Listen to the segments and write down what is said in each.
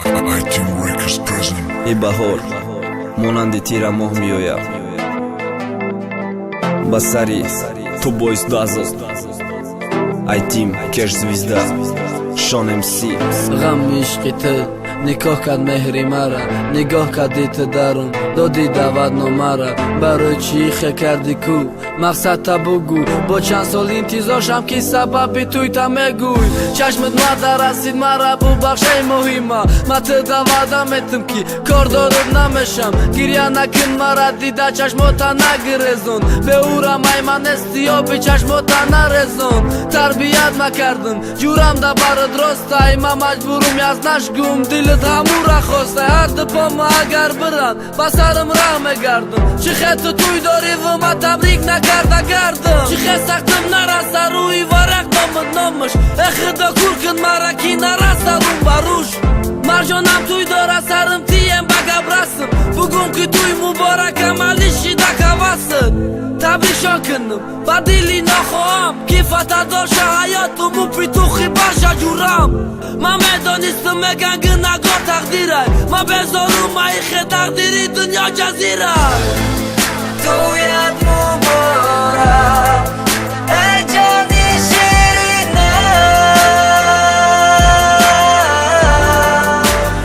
iTeam Records present. I bahor monandi tira moh mijoja Basari, to boys dazzle iTeam, kesh zvizda Sean MC غم عشقیت نگاه کرد مهری مرا نگاه کردی تو درون دادی دعوت مرا برای چی خه کردی کو مقصد تا بگو با چند سال انتظارشم که سببی توی تا مگوی چشمت مادر رسید مرا بو بخشه مهمه من تو دعوتم اتم که کار دارد نمیشم گریه نکن مرا دیده چشماتا نگرزون به اورم ایمن استیابی چشماتا نرزون تربیت مکردم جورم دا برد راسته ایما مجبورم از نشگم دلت همون را خواسته هر دپا ما اگر برن بسرم راه مگردم چی خط توی داری و ما تبریک نکرده گردم چی خط سختم نرسته روی ورق دامد نامش اخدا کور کن مرا کی نرسته روم بروش مرجانم توی داره سرم تیم بگب رسم بگم که توی مبارک عملی شیده کوست تبریشان کنم با دیلی نخواهم کیفت داشته حیاتمو پی تو خیباشه جورم من میدانستم مگن گناهگار تقدیره من بذارم ایخه تقدیری دنیا جزیره تویت مبارک ای جانی شیرینه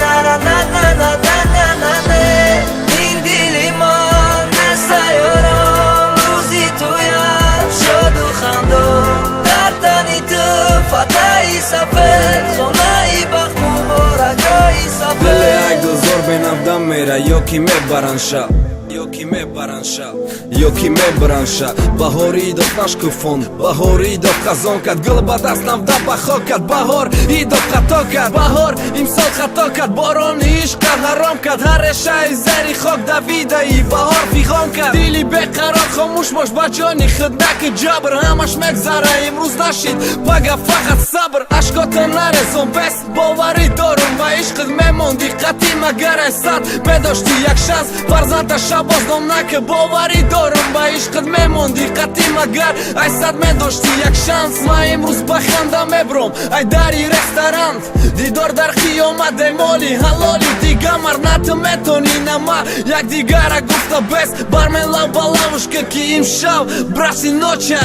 نه نه نه نه نه نه نه نه این دلی من نسیارم روزی تویت شد و خندم در تنی تو فتحی سفر خونه بخت مبارک ای دل سفر ای دلزار به نفدم میره یکی میبرن شب یکی میبرن شب بهاری داد نشکو فوند بهاری داد خزان کرد گل با دست نفده بخوا کرد بهار ای داد خطا کرد بهار امسال خطا کرد باران عشق کرد حرام کرد هر شای زری خاک دویده ای بهار فیغان کرد دیلی بقرار خاموش باش بچانی خدمک جبر همش مگذره امروز نشید بگه فقط صبر اشکاتا نرزم بس باوری دارم و عشقت میموندی قطعی مگر ایستد بداشتی یک شانس فرزند شبازدم نکه باوری دارم با عشقت میموندی قطعی مگر ایستد میداشتی یک شانس ما امروز بخنده میبرم ای داری رستوران دیدار در قیامت ای مالی حلالی دیگه مرنت میتونی نما یک دیگر گفته بس برمین لب بلاوش که امشب براسی نوچه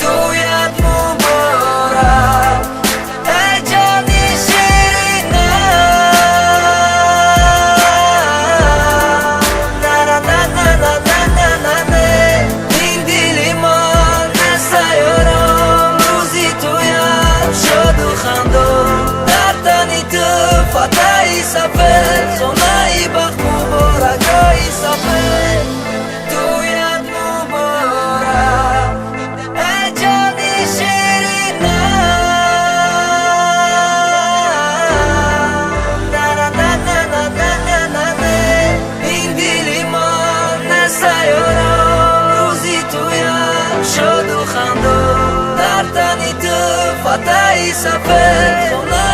تویت مبارک ای جانی شیرینه نه نه نه نه نه نه نه نه این دلی من نسیارم روزی تویت شد و خندم در تنی تو فتحی سفر خونه بخت مبارک ای سفر تویت مبارک ای جانی شیرینه نه نه نه نه نه نه نه نه این دلی من نسیارم روزی تویت شد و خندم در تنی تو فتحی سفر خونه